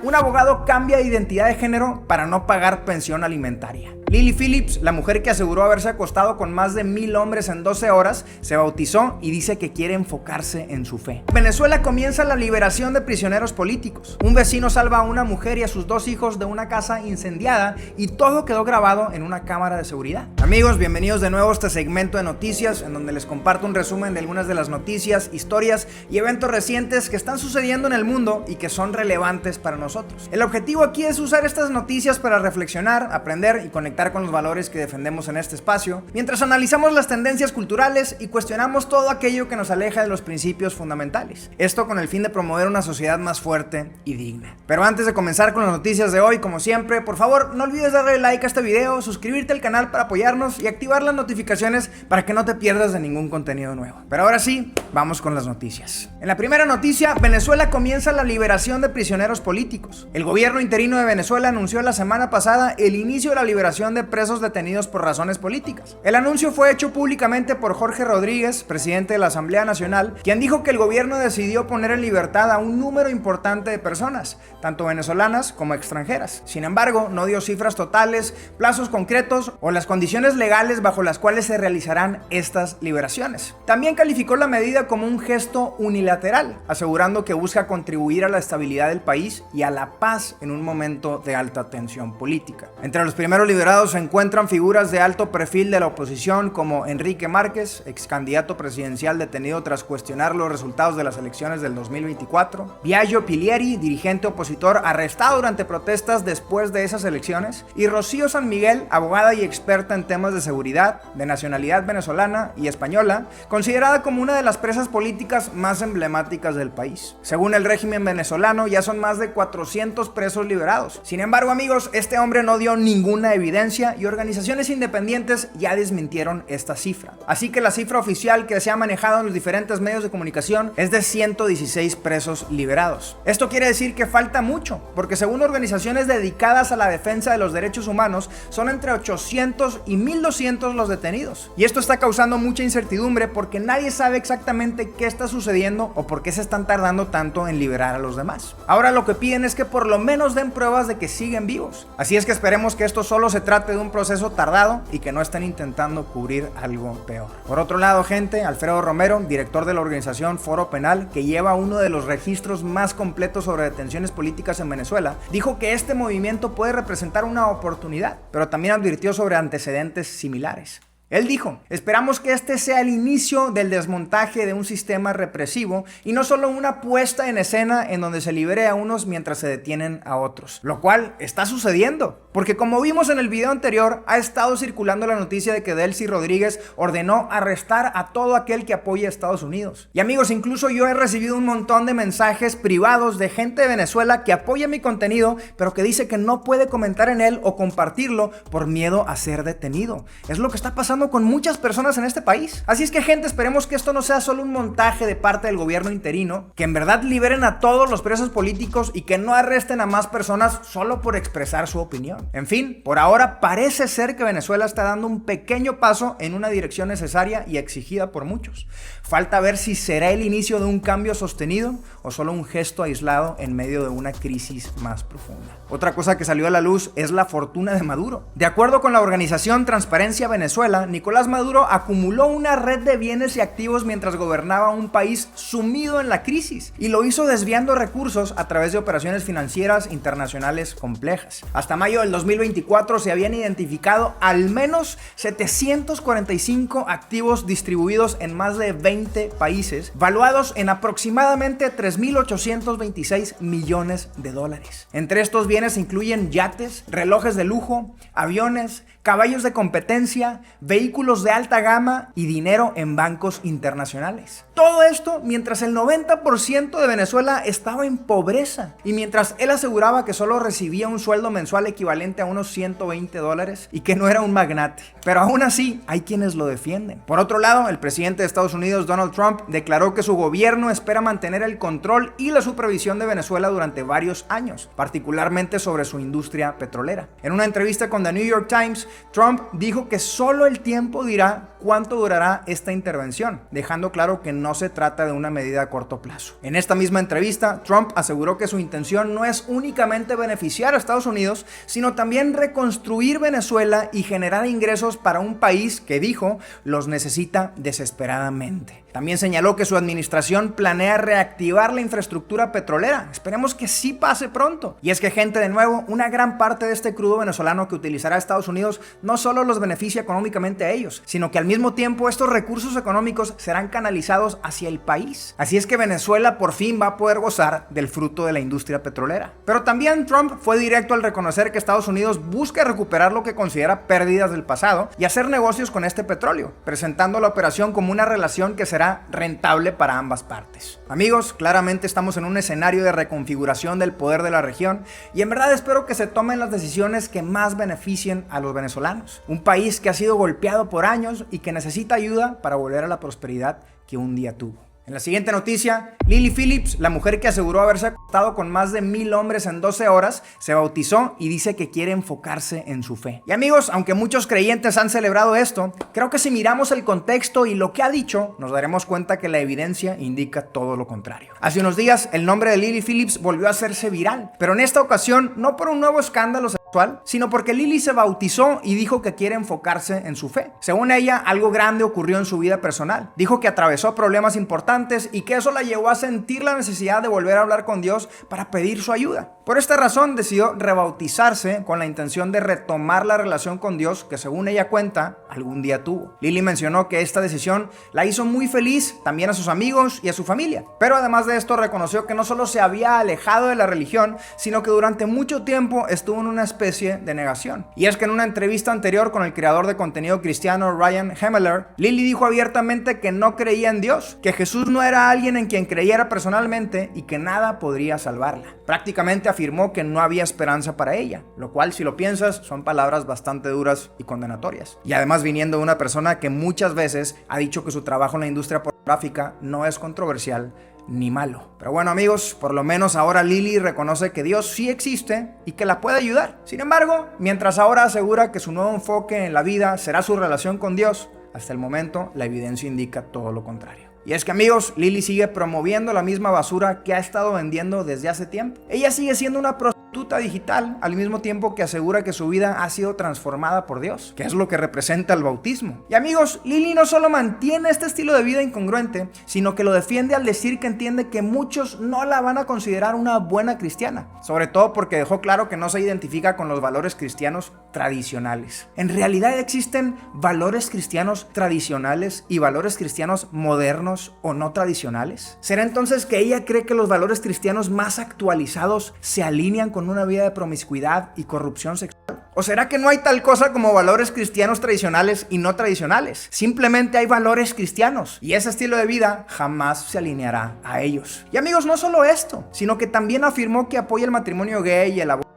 Un abogado cambia de identidad de género para no pagar pensión alimentaria. Lily Phillips, la mujer que aseguró haberse acostado con más de 1000 hombres en 12 horas, se bautizó y dice que quiere enfocarse en su fe. En Venezuela comienza la liberación de prisioneros políticos. Un vecino salva a una mujer y a sus 2 hijos de una casa incendiada y todo quedó grabado en una cámara de seguridad. Amigos, bienvenidos de nuevo a este segmento de noticias en donde les comparto un resumen de algunas de las noticias, historias y eventos recientes que están sucediendo en el mundo y que son relevantes para nosotros. El objetivo aquí es usar estas noticias para reflexionar, aprender y conectar con los valores que defendemos en este espacio, mientras analizamos las tendencias culturales y cuestionamos todo aquello que nos aleja de los principios fundamentales. Esto con el fin de promover una sociedad más fuerte y digna. Pero antes de comenzar con las noticias de hoy, como siempre, por favor, no olvides darle like a este video, suscribirte al canal para apoyarnos y activar las notificaciones para que no te pierdas de ningún contenido nuevo. Pero ahora sí, vamos con las noticias. En la primera noticia, Venezuela comienza la liberación de prisioneros políticos. El gobierno interino de Venezuela anunció la semana pasada el inicio de la liberación de presos detenidos por razones políticas. El anuncio fue hecho públicamente por Jorge Rodríguez, presidente de la Asamblea Nacional, quien dijo que el gobierno decidió poner en libertad a un número importante de personas, tanto venezolanas como extranjeras. Sin embargo, no dio cifras totales, plazos concretos o las condiciones legales bajo las cuales se realizarán estas liberaciones. También calificó la medida como un gesto unilateral, asegurando que busca contribuir a la estabilidad del país y a la paz en un momento de alta tensión política. Entre los primeros liberados se encuentran figuras de alto perfil de la oposición como Enrique Márquez, ex candidato presidencial detenido tras cuestionar los resultados de las elecciones del 2024, Biagio Pilieri, dirigente opositor arrestado durante protestas después de esas elecciones, y Rocío San Miguel, abogada y experta en temas de seguridad, de nacionalidad venezolana y española, considerada como una de las presas políticas más emblemáticas del país. Según el régimen venezolano, ya son más de 400 presos liberados. Sin embargo, amigos, este hombre no dio ninguna evidencia y organizaciones independientes ya desmintieron esta cifra. Así que la cifra oficial que se ha manejado en los diferentes medios de comunicación es de 116 presos liberados. Esto quiere decir que falta mucho, porque según organizaciones dedicadas a la defensa de los derechos humanos, son entre 800 y 1200 los detenidos. Y esto está causando mucha incertidumbre porque nadie sabe exactamente qué está sucediendo o por qué se están tardando tanto en liberar a los demás. Ahora lo que piden es que por lo menos den pruebas de que siguen vivos. Así es que esperemos que esto solo se trate de un proceso tardado y que no estén intentando cubrir algo peor. Por otro lado, gente, Alfredo Romero, director de la organización Foro Penal, que lleva uno de los registros más completos sobre detenciones políticas en Venezuela, dijo que este movimiento puede representar una oportunidad, pero también advirtió sobre antecedentes similares. Él dijo: esperamos que este sea el inicio del desmontaje de un sistema represivo y no solo una puesta en escena en donde se libere a unos mientras se detienen a otros, lo cual está sucediendo, porque como vimos en el video anterior, ha estado circulando la noticia de que Delcy Rodríguez ordenó arrestar a todo aquel que apoye a Estados Unidos. Y amigos, incluso yo he recibido un montón de mensajes privados de gente de Venezuela que apoya mi contenido, pero que dice que no puede comentar en él o compartirlo por miedo a ser detenido. Es lo que está pasando con muchas personas en este país. Así es que, gente, esperemos que esto no sea solo un montaje de parte del gobierno interino, que en verdad liberen a todos los presos políticos y que no arresten a más personas solo por expresar su opinión. En fin, por ahora parece ser que Venezuela está dando un pequeño paso en una dirección necesaria y exigida por muchos. Falta ver si será el inicio de un cambio sostenido o solo un gesto aislado en medio de una crisis más profunda. Otra cosa que salió a la luz es la fortuna de Maduro. De acuerdo con la organización Transparencia Venezuela, Nicolás Maduro acumuló una red de bienes y activos mientras gobernaba un país sumido en la crisis, y lo hizo desviando recursos a través de operaciones financieras internacionales complejas. Hasta mayo del 2024 se habían identificado al menos 745 activos distribuidos en más de 20 países, valuados en aproximadamente 3.826 millones de dólares. Entre estos bienes se incluyen yates, relojes de lujo, aviones, caballos de competencia, vehículos de alta gama y dinero en bancos internacionales. Todo esto mientras el 90% de Venezuela estaba en pobreza y mientras él aseguraba que solo recibía un sueldo mensual equivalente a unos $120 y que no era un magnate. Pero aún así hay quienes lo defienden. Por otro lado, el presidente de Estados Unidos, Donald Trump, declaró que su gobierno espera mantener el control y la supervisión de Venezuela durante varios años, particularmente sobre su industria petrolera. En una entrevista con The New York Times, Trump dijo que solo el tiempo dirá cuánto durará esta intervención, dejando claro que no se trata de una medida a corto plazo. En esta misma entrevista, Trump aseguró que su intención no es únicamente beneficiar a Estados Unidos, sino también reconstruir Venezuela y generar ingresos para un país que, dijo, los necesita desesperadamente. También señaló que su administración planea reactivar la infraestructura petrolera. Esperemos que sí pase pronto. Y es que, gente, de nuevo, una gran parte de este crudo venezolano que utilizará Estados Unidos no solo los beneficia económicamente a ellos, sino que al mismo tiempo estos recursos económicos serán canalizados hacia el país. Así es que Venezuela por fin va a poder gozar del fruto de la industria petrolera. Pero también Trump fue directo al reconocer que Estados Unidos busca recuperar lo que considera pérdidas del pasado y hacer negocios con este petróleo, presentando la operación como una relación que será rentable para ambas partes. Amigos, claramente estamos en un escenario de reconfiguración del poder de la región y en verdad espero que se tomen las decisiones que más beneficien a los venezolanos. Un país que ha sido golpeado por años y que necesita ayuda para volver a la prosperidad que un día tuvo. En la siguiente noticia, Lily Phillips, la mujer que aseguró haberse acostado con más de 1000 hombres en 12 horas, se bautizó y dice que quiere enfocarse en su fe. Y amigos, aunque muchos creyentes han celebrado esto, creo que si miramos el contexto y lo que ha dicho, nos daremos cuenta que la evidencia indica todo lo contrario. Hace unos días, el nombre de Lily Phillips volvió a hacerse viral, pero en esta ocasión no por un nuevo escándalo sexual, sino porque Lily se bautizó y dijo que quiere enfocarse en su fe. Según ella, algo grande ocurrió en su vida personal. Dijo que atravesó problemas importantes y que eso la llevó a sentir la necesidad de volver a hablar con Dios para pedir su ayuda. Por esta razón decidió rebautizarse con la intención de retomar la relación con Dios que, según ella cuenta, algún día tuvo. Lily mencionó que esta decisión la hizo muy feliz también a sus amigos y a su familia, pero además de esto reconoció que no solo se había alejado de la religión, sino que durante mucho tiempo estuvo en una especie de negación. Y es que en una entrevista anterior con el creador de contenido cristiano Ryan Hemmeler, Lily dijo abiertamente que no creía en Dios, que Jesús no era alguien en quien creyera personalmente y que nada podría salvarla. Prácticamente afirmó que no había esperanza para ella, lo cual, si lo piensas, son palabras bastante duras y condenatorias. Y además viniendo de una persona que muchas veces ha dicho que su trabajo en la industria pornográfica no es controversial ni malo. Pero bueno, amigos, por lo menos ahora Lily reconoce que Dios sí existe y que la puede ayudar. Sin embargo, mientras ahora asegura que su nuevo enfoque en la vida será su relación con Dios, hasta el momento la evidencia indica todo lo contrario. Y es que, amigos, Lily sigue promoviendo la misma basura que ha estado vendiendo desde hace tiempo. Ella sigue siendo una prostituta digital al mismo tiempo que asegura que su vida ha sido transformada por Dios, que es lo que representa el bautismo. Y amigos, Lily no solo mantiene este estilo de vida incongruente, sino que lo defiende al decir que entiende que muchos no la van a considerar una buena cristiana, sobre todo porque dejó claro que no se identifica con los valores cristianos tradicionales. En realidad existen valores cristianos tradicionales y valores cristianos modernos o no tradicionales. ¿Será entonces que ella cree que los valores cristianos más actualizados se alinean con una vida de promiscuidad y corrupción sexual? ¿O será que no hay tal cosa como valores cristianos tradicionales y no tradicionales? Simplemente hay valores cristianos y ese estilo de vida jamás se alineará a ellos. Y amigos, no solo esto, sino que también afirmó que apoya el matrimonio gay y el aborto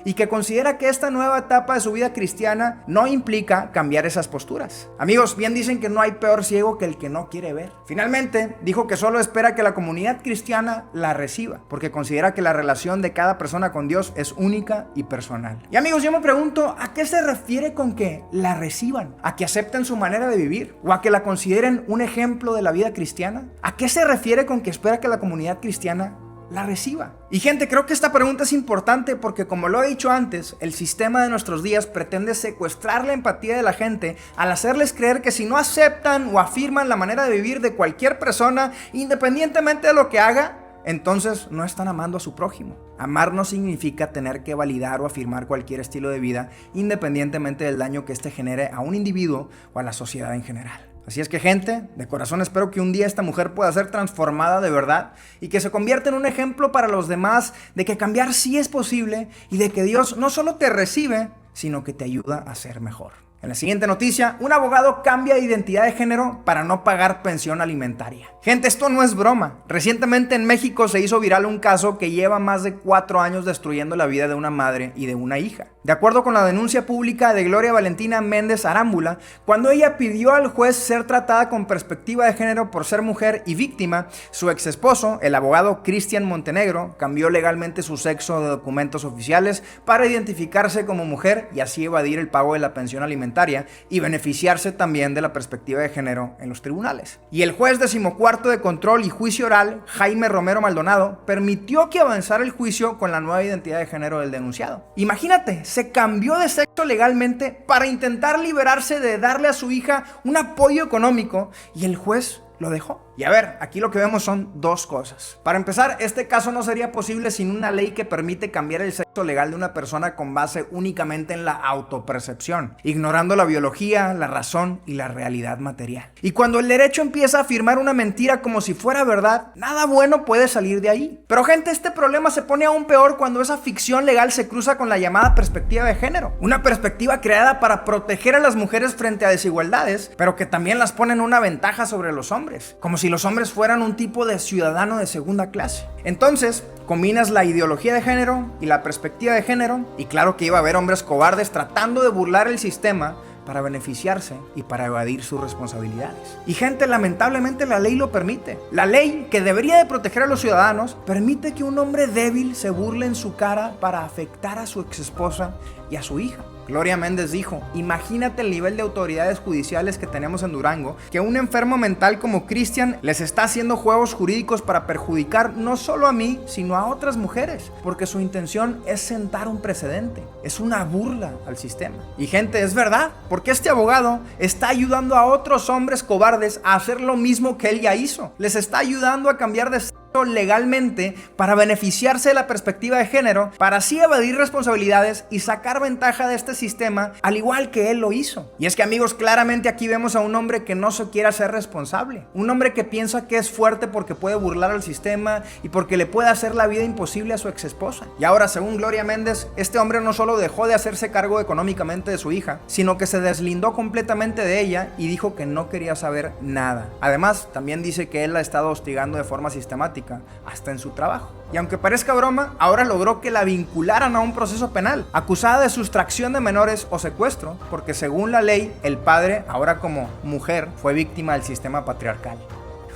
y que considera que esta nueva etapa de su vida cristiana no implica cambiar esas posturas. Amigos, bien dicen que no hay peor ciego que el que no quiere ver. Finalmente, dijo que solo espera que la comunidad cristiana la reciba, porque considera que la relación de cada persona con Dios es única y personal. Y amigos, yo me pregunto, ¿a qué se refiere con que la reciban? ¿A que acepten su manera de vivir? ¿O a que la consideren un ejemplo de la vida cristiana? ¿A qué se refiere con que espera que la comunidad cristiana la reciba? Y gente, creo que esta pregunta es importante porque, como lo he dicho antes, el sistema de nuestros días pretende secuestrar la empatía de la gente al hacerles creer que si no aceptan o afirman la manera de vivir de cualquier persona, independientemente de lo que haga, entonces no están amando a su prójimo. Amar no significa tener que validar o afirmar cualquier estilo de vida, independientemente del daño que éste genere a un individuo o a la sociedad en general. Así es que, gente, de corazón espero que un día esta mujer pueda ser transformada de verdad y que se convierta en un ejemplo para los demás de que cambiar sí es posible y de que Dios no solo te recibe, sino que te ayuda a ser mejor. En la siguiente noticia, un abogado cambia de identidad de género para no pagar pensión alimentaria. Gente, esto no es broma. Recientemente en México se hizo viral un caso que lleva más de 4 años destruyendo la vida de una madre y de una hija. De acuerdo con la denuncia pública de Gloria Valentina Méndez Arámbula, cuando ella pidió al juez ser tratada con perspectiva de género por ser mujer y víctima, su ex esposo, el abogado Cristian Montenegro, cambió legalmente su sexo de documentos oficiales para identificarse como mujer y así evadir el pago de la pensión alimentaria alimentaria y beneficiarse también de la perspectiva de género en los tribunales. Y el juez 14º de control y juicio oral, Jaime Romero Maldonado, permitió que avanzara el juicio con la nueva identidad de género del denunciado. Imagínate, se cambió de sexo legalmente para intentar liberarse de darle a su hija un apoyo económico y el juez lo dejó. Y a ver, aquí lo que vemos son dos cosas. Para empezar, este caso no sería posible sin una ley que permite cambiar el sexo legal de una persona con base únicamente en la autopercepción, ignorando la biología, la razón y la realidad material. Y cuando el derecho empieza a afirmar una mentira como si fuera verdad, nada bueno puede salir de ahí. Pero gente, este problema se pone aún peor cuando esa ficción legal se cruza con la llamada perspectiva de género. Una perspectiva creada para proteger a las mujeres frente a desigualdades, pero que también las pone en una ventaja sobre los hombres, como si los hombres fueran un tipo de ciudadano de segunda clase. Entonces, combinas la ideología de género y la perspectiva de género, y claro que iba a haber hombres cobardes tratando de burlar el sistema para beneficiarse y para evadir sus responsabilidades. Y gente, lamentablemente la ley lo permite. La ley, que debería de proteger a los ciudadanos, permite que un hombre débil se burle en su cara para afectar a su exesposa y a su hija. Gloria Méndez dijo: imagínate el nivel de autoridades judiciales que tenemos en Durango, que un enfermo mental como Cristian les está haciendo juegos jurídicos para perjudicar no solo a mí, sino a otras mujeres, porque su intención es sentar un precedente, es una burla al sistema. Y gente, es verdad, porque este abogado está ayudando a otros hombres cobardes a hacer lo mismo que él ya hizo. Les está ayudando a cambiar de legalmente para beneficiarse de la perspectiva de género, para así evadir responsabilidades y sacar ventaja de este sistema, al igual que él lo hizo. Y es que, amigos, claramente aquí vemos a un hombre que no se quiere hacer responsable, un hombre que piensa que es fuerte porque puede burlar al sistema y porque le puede hacer la vida imposible a su exesposa. Y ahora, según Gloria Méndez, este hombre no solo dejó de hacerse cargo económicamente de su hija, sino que se deslindó completamente de ella y dijo que no quería saber nada. Además, también dice que él la ha estado hostigando de forma sistemática hasta en su trabajo. Y aunque parezca broma, ahora logró que la vincularan a un proceso penal, acusada de sustracción de menores o secuestro, porque según la ley, el padre, ahora como mujer, fue víctima del sistema patriarcal.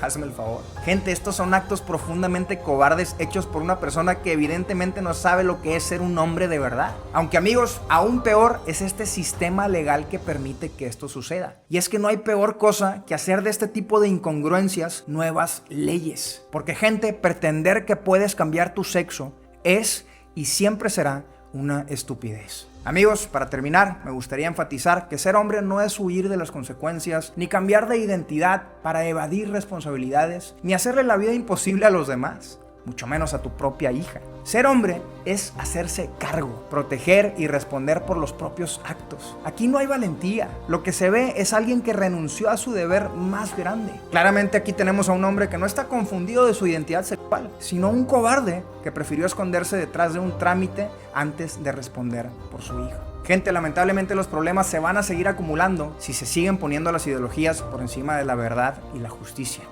Hazme el favor. Gente, estos son actos profundamente cobardes hechos por una persona que evidentemente no sabe lo que es ser un hombre de verdad. Aunque, amigos, aún peor es este sistema legal que permite que esto suceda. Y es que no hay peor cosa que hacer de este tipo de incongruencias nuevas leyes. Porque, gente, pretender que puedes cambiar tu sexo es y siempre será una estupidez. Amigos, para terminar, me gustaría enfatizar que ser hombre no es huir de las consecuencias, ni cambiar de identidad para evadir responsabilidades, ni hacerle la vida imposible a los demás, mucho menos a tu propia hija. Ser hombre es hacerse cargo, proteger y responder por los propios actos. Aquí no hay valentía. Lo que se ve es alguien que renunció a su deber más grande. Claramente aquí tenemos a un hombre que no está confundido de su identidad sexual, sino un cobarde que prefirió esconderse detrás de un trámite antes de responder por su hijo. Gente, lamentablemente los problemas se van a seguir acumulando si se siguen poniendo las ideologías por encima de la verdad y la justicia.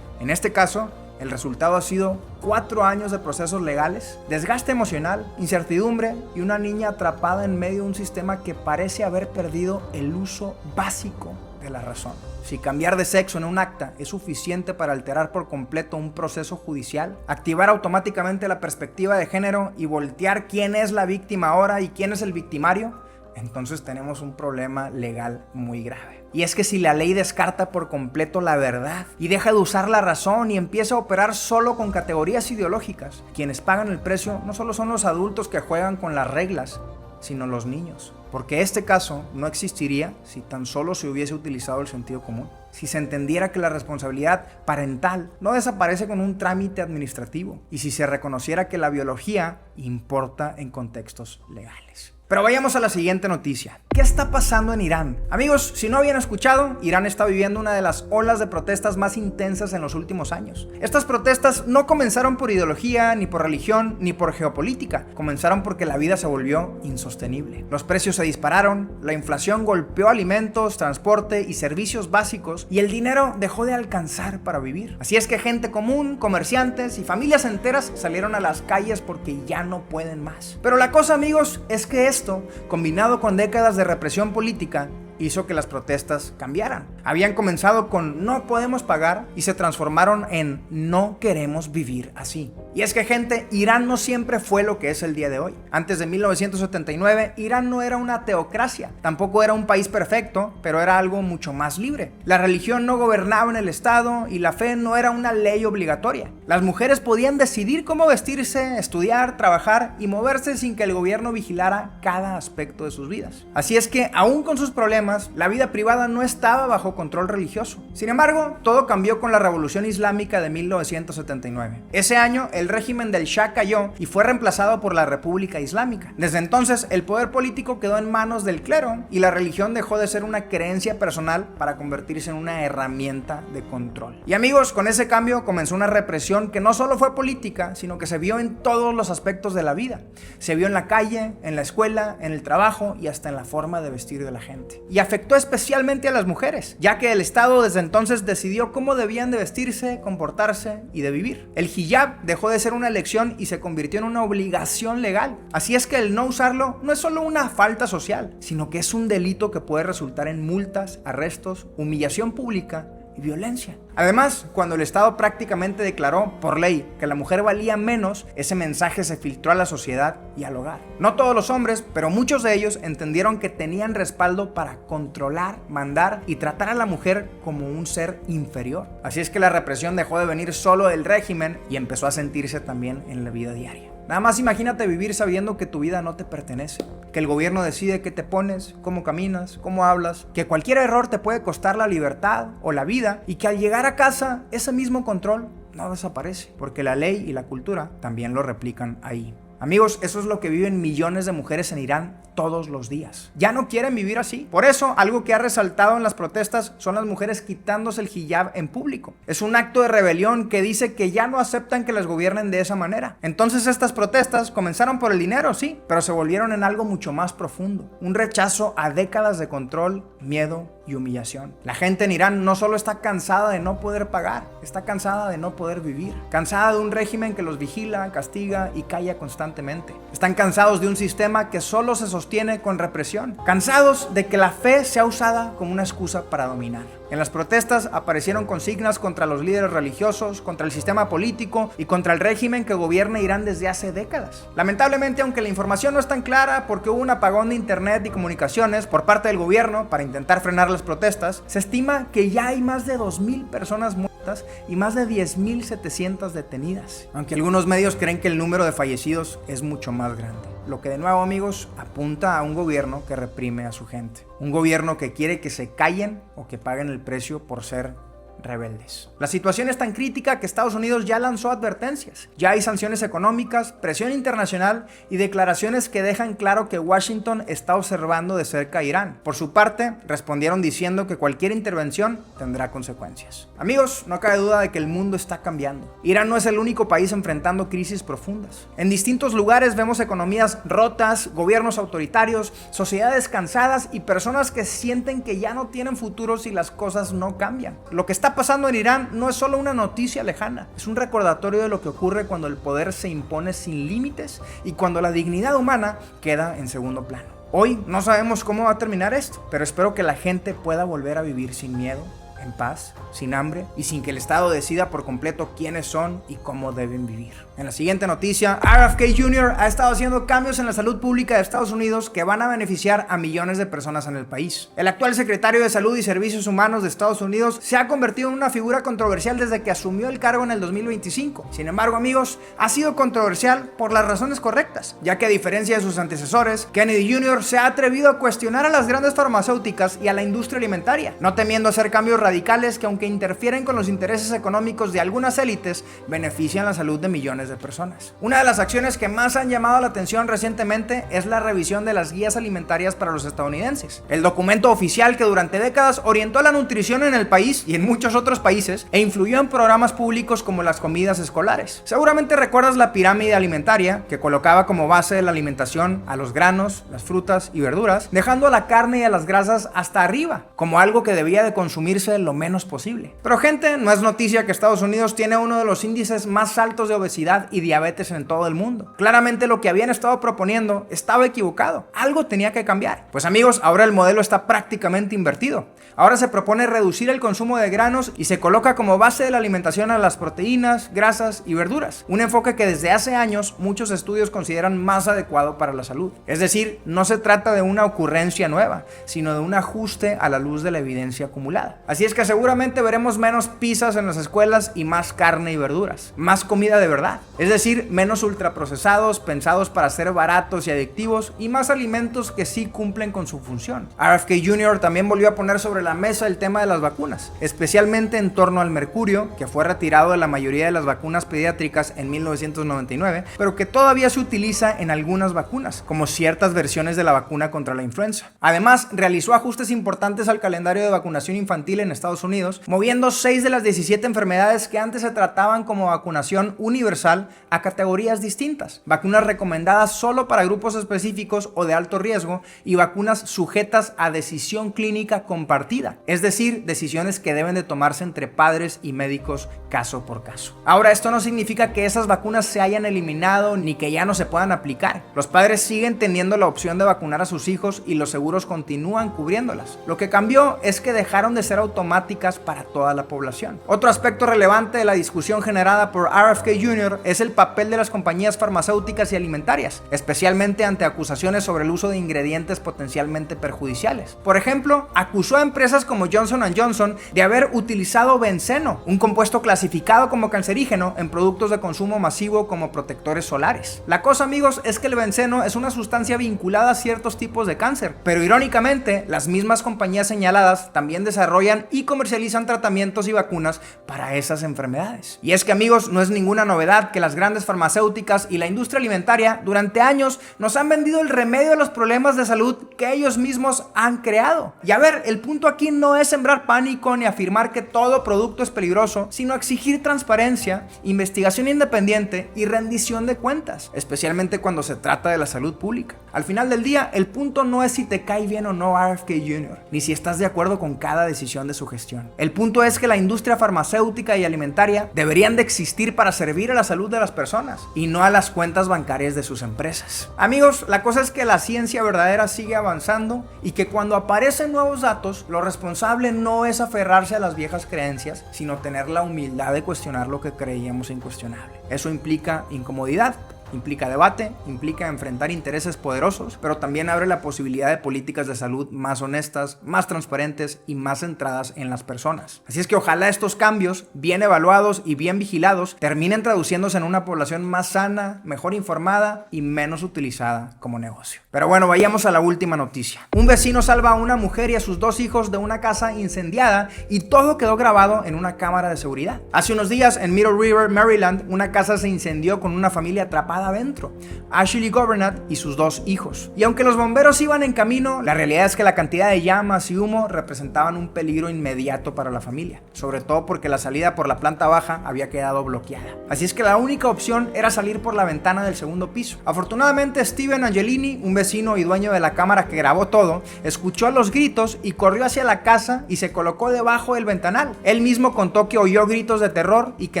En este caso, el resultado ha sido 4 años de procesos legales, desgaste emocional, incertidumbre y una niña atrapada en medio de un sistema que parece haber perdido el uso básico de la razón. Si cambiar de sexo en un acta es suficiente para alterar por completo un proceso judicial, activar automáticamente la perspectiva de género y voltear quién es la víctima ahora y quién es el victimario, entonces tenemos un problema legal muy grave. Y es que si la ley descarta por completo la verdad y deja de usar la razón y empieza a operar solo con categorías ideológicas, quienes pagan el precio no solo son los adultos que juegan con las reglas, sino los niños. Porque este caso no existiría si tan solo se hubiese utilizado el sentido común. Si se entendiera que la responsabilidad parental no desaparece con un trámite administrativo. Y si se reconociera que la biología importa en contextos legales. Pero vayamos a la siguiente noticia. ¿Qué está pasando en Irán? Amigos, si no habían escuchado, Irán está viviendo una de las olas de protestas más intensas en los últimos años. Estas protestas no comenzaron por ideología, ni por religión, ni por geopolítica. Comenzaron porque la vida se volvió insostenible. Los precios se dispararon, la inflación golpeó alimentos, transporte y servicios básicos, y el dinero dejó de alcanzar para vivir. Así es que gente común, comerciantes y familias enteras salieron a las calles porque ya no pueden más. Pero la cosa, amigos, es que esto, combinado con décadas de represión política, hizo que las protestas cambiaran. Habían comenzado con no podemos pagar y se transformaron en no queremos vivir así. Y es que, gente, Irán no siempre fue lo que es el día de hoy. Antes de 1979, Irán no era una teocracia, tampoco era un país perfecto, pero era algo mucho más libre. La religión no gobernaba en el estado y la fe no era una ley obligatoria. Las mujeres podían decidir cómo vestirse, estudiar, trabajar y moverse sin que el gobierno vigilara cada aspecto de sus vidas. Así es que, aún con sus problemas, la vida privada no estaba bajo control religioso. Sin embargo, todo cambió con la Revolución Islámica de 1979. Ese año, el régimen del Shah cayó y fue reemplazado por la República Islámica. Desde entonces, el poder político quedó en manos del clero y la religión dejó de ser una creencia personal para convertirse en una herramienta de control. Y amigos, con ese cambio comenzó una represión que no solo fue política, sino que se vio en todos los aspectos de la vida. Se vio en la calle, en la escuela, en el trabajo y hasta en la forma de vestir de la gente. Y afectó especialmente a las mujeres, ya que el Estado desde entonces decidió cómo debían de vestirse, comportarse y de vivir. El hijab dejó de ser una elección y se convirtió en una obligación legal. Así es que el no usarlo no es solo una falta social, sino que es un delito que puede resultar en multas, arrestos, humillación pública y violencia. Además, cuando el Estado prácticamente declaró por ley que la mujer valía menos, ese mensaje se filtró a la sociedad y al hogar. No todos los hombres, pero muchos de ellos entendieron que tenían respaldo para controlar, mandar y tratar a la mujer como un ser inferior. Así es que la represión dejó de venir solo del régimen y empezó a sentirse también en la vida diaria. Nada más imagínate vivir sabiendo que tu vida no te pertenece, que el gobierno decide qué te pones, cómo caminas, cómo hablas, que cualquier error te puede costar la libertad o la vida y que al llegar a casa ese mismo control no desaparece, porque la ley y la cultura también lo replican ahí. Amigos, eso es lo que viven millones de mujeres en Irán todos los días. Ya no quieren vivir así. Por eso, algo que ha resaltado en las protestas son las mujeres quitándose el hijab en público. Es un acto de rebelión que dice que ya no aceptan que las gobiernen de esa manera. Entonces, estas protestas comenzaron por el dinero, sí, pero se volvieron en algo mucho más profundo. Un rechazo a décadas de control, miedo y humillación. La gente en Irán no solo está cansada de no poder pagar, está cansada de no poder vivir. Cansada de un régimen que los vigila, castiga y calla constantemente. Están cansados de un sistema que solo se sostiene con represión. Cansados de que la fe sea usada como una excusa para dominar. En las protestas aparecieron consignas contra los líderes religiosos, contra el sistema político y contra el régimen que gobierna Irán desde hace décadas. Lamentablemente, aunque la información no es tan clara porque hubo un apagón de internet y comunicaciones por parte del gobierno para intentar frenar las protestas, se estima que ya hay más de 2,000 personas muertas y más de 10,700 detenidas. Aunque algunos medios creen que el número de fallecidos es mucho más grande. Lo que de nuevo, amigos, apunta a un gobierno que reprime a su gente. Un gobierno que quiere que se callen o que paguen el precio por ser rebeldes. La situación es tan crítica que Estados Unidos ya lanzó advertencias. Ya hay sanciones económicas, presión internacional y declaraciones que dejan claro que Washington está observando de cerca a Irán. Por su parte, respondieron diciendo que cualquier intervención tendrá consecuencias. Amigos, no cabe duda de que el mundo está cambiando. Irán no es el único país enfrentando crisis profundas. En distintos lugares vemos economías rotas, gobiernos autoritarios, sociedades cansadas y personas que sienten que ya no tienen futuro si las cosas no cambian. Lo que está pasando en Irán no es solo una noticia lejana, es un recordatorio de lo que ocurre cuando el poder se impone sin límites y cuando la dignidad humana queda en segundo plano. Hoy no sabemos cómo va a terminar esto, pero espero que la gente pueda volver a vivir sin miedo, en paz, sin hambre y sin que el Estado decida por completo quiénes son y cómo deben vivir. En la siguiente noticia, RFK Jr. ha estado haciendo cambios en la salud pública de Estados Unidos que van a beneficiar a millones de personas en el país. El actual secretario de Salud y Servicios Humanos de Estados Unidos se ha convertido en una figura controversial desde que asumió el cargo en el 2025. Sin embargo, amigos, ha sido controversial por las razones correctas, ya que a diferencia de sus antecesores, Kennedy Jr. se ha atrevido a cuestionar a las grandes farmacéuticas y a la industria alimentaria, no temiendo hacer cambios radicales que, aunque interfieren con los intereses económicos de algunas élites, benefician la salud de millones de personas. Una de las acciones que más han llamado la atención recientemente es la revisión de las guías alimentarias para los estadounidenses. El documento oficial que durante décadas orientó la nutrición en el país y en muchos otros países e influyó en programas públicos como las comidas escolares. Seguramente recuerdas la pirámide alimentaria que colocaba como base de la alimentación a los granos, las frutas y verduras, dejando a la carne y a las grasas hasta arriba, como algo que debía de consumirse lo menos posible. Pero gente, no es noticia que Estados Unidos tiene uno de los índices más altos de obesidad y diabetes en todo el mundo. Claramente lo que habían estado proponiendo estaba equivocado. Algo tenía que cambiar. Pues amigos, ahora el modelo está prácticamente invertido. Ahora se propone reducir el consumo de granos y se coloca como base de la alimentación a las proteínas, grasas y verduras. Un enfoque que desde hace años muchos estudios consideran más adecuado para la salud. Es decir, no se trata de una ocurrencia nueva, sino de un ajuste a la luz de la evidencia acumulada. Así es que seguramente veremos menos pizzas en las escuelas y más carne y verduras. Más comida de verdad. Es decir, menos ultraprocesados pensados para ser baratos y adictivos y más alimentos que sí cumplen con su función. RFK Jr. también volvió a poner sobre la mesa el tema de las vacunas, especialmente en torno al mercurio, que fue retirado de la mayoría de las vacunas pediátricas en 1999, pero que todavía se utiliza en algunas vacunas, como ciertas versiones de la vacuna contra la influenza. Además, realizó ajustes importantes al calendario de vacunación infantil en Estados Unidos, moviendo 6 de las 17 enfermedades que antes se trataban como vacunación universal a categorías distintas: vacunas recomendadas solo para grupos específicos o de alto riesgo y vacunas sujetas a decisión clínica compartida, es decir, decisiones que deben de tomarse entre padres y médicos caso por caso. Ahora, esto no significa que esas vacunas se hayan eliminado ni que ya no se puedan aplicar. Los padres siguen teniendo la opción de vacunar a sus hijos y los seguros continúan cubriéndolas. Lo que cambió es que dejaron de ser automáticas para toda la población. Otro aspecto relevante de la discusión generada por RFK Jr. es el papel de las compañías farmacéuticas y alimentarias, especialmente ante acusaciones sobre el uso de ingredientes potencialmente perjudiciales. Por ejemplo, acusó a empresas como Johnson & Johnson de haber utilizado benceno, un compuesto clasificado como cancerígeno, en productos de consumo masivo como protectores solares. La cosa, amigos, es que el benceno es una sustancia vinculada a ciertos tipos de cáncer, pero irónicamente, las mismas compañías señaladas también desarrollan y comercializan tratamientos y vacunas para esas enfermedades. Y es que, amigos, no es ninguna novedad que las grandes farmacéuticas y la industria alimentaria durante años nos han vendido el remedio a los problemas de salud que ellos mismos han creado. Y a ver, el punto aquí no es sembrar pánico ni afirmar que todo producto es peligroso, sino exigir transparencia, investigación independiente y rendición de cuentas, especialmente cuando se trata de la salud pública. Al final del día, el punto no es si te cae bien o no RFK Jr., ni si estás de acuerdo con cada decisión de su gestión. El punto es que la industria farmacéutica y alimentaria deberían de existir para servir a la salud de las personas y no a las cuentas bancarias de sus empresas. Amigos, la cosa es que la ciencia verdadera sigue avanzando y que cuando aparecen nuevos datos, lo responsable no es aferrarse a las viejas creencias, sino tener la humildad de cuestionar lo que creíamos incuestionable. Eso implica incomodidad, implica debate, implica enfrentar intereses poderosos, pero también abre la posibilidad de políticas de salud más honestas, más transparentes y más centradas en las personas. Así es que ojalá estos cambios, bien evaluados y bien vigilados, terminen traduciéndose en una población más sana, mejor informada y menos utilizada como negocio. Pero bueno, vayamos a la última noticia. Un vecino salva a una mujer y a sus 2 hijos de una casa incendiada y todo quedó grabado en una cámara de seguridad. Hace unos días en Middle River, Maryland, una casa se incendió con una familia atrapada adentro, Ashley Governat y sus 2 hijos. Y aunque los bomberos iban en camino, la realidad es que la cantidad de llamas y humo representaban un peligro inmediato para la familia, sobre todo porque la salida por la planta baja había quedado bloqueada. Así es que la única opción era salir por la ventana del segundo piso. Afortunadamente, Steven Angelini, un vecino y dueño de la cámara que grabó todo, escuchó los gritos y corrió hacia la casa y se colocó debajo del ventanal. Él mismo contó que oyó gritos de terror y que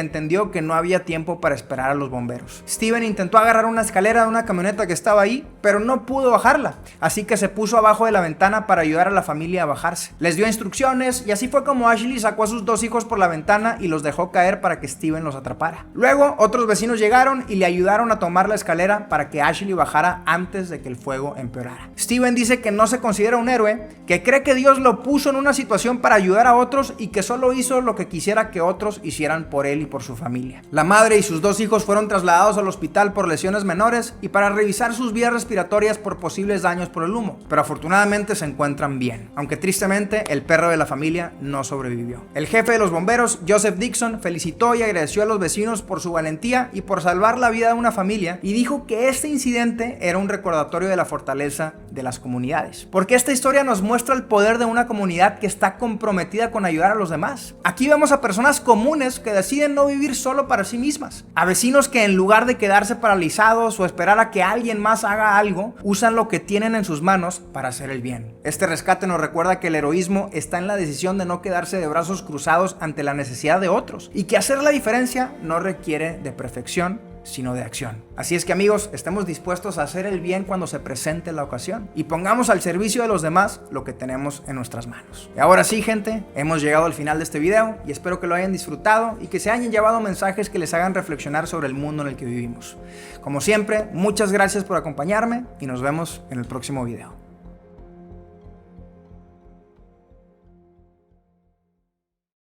entendió que no había tiempo para esperar a los bomberos. Steven intentó agarrar una escalera de una camioneta que estaba ahí, pero no pudo bajarla, así que se puso abajo de la ventana para ayudar a la familia a bajarse. Les dio instrucciones y así fue como Ashley sacó a sus 2 hijos por la ventana y los dejó caer para que Steven los atrapara. Luego, otros vecinos llegaron y le ayudaron a tomar la escalera para que Ashley bajara antes de que el fuego empeorara. Steven dice que no se considera un héroe, que cree que Dios lo puso en una situación para ayudar a otros y que solo hizo lo que quisiera que otros hicieran por él y por su familia. La madre y sus 2 hijos fueron trasladados al hospital por lesiones menores y para revisar sus vías respiratorias por posibles daños por el humo, pero afortunadamente se encuentran bien, aunque tristemente el perro de la familia no sobrevivió. El jefe de los bomberos, Joseph Dixon, felicitó y agradeció a los vecinos por su valentía y por salvar la vida de una familia y dijo que este incidente era un recordatorio de la fortaleza de las comunidades, porque esta historia nos muestra el poder de una comunidad que está comprometida con ayudar a los demás. Aquí vemos a personas comunes que deciden no vivir solo para sí mismas, a vecinos que en lugar de quedarse paralizados o esperar a que alguien más haga algo, usan lo que tienen en sus manos para hacer el bien. Este rescate nos recuerda que el heroísmo está en la decisión de no quedarse de brazos cruzados ante la necesidad de otros y que hacer la diferencia no requiere de perfección, sino de acción. Así es que, amigos, estemos dispuestos a hacer el bien cuando se presente la ocasión y pongamos al servicio de los demás lo que tenemos en nuestras manos. Y ahora sí, gente, hemos llegado al final de este video y espero que lo hayan disfrutado y que se hayan llevado mensajes que les hagan reflexionar sobre el mundo en el que vivimos. Como siempre, muchas gracias por acompañarme y nos vemos en el próximo video.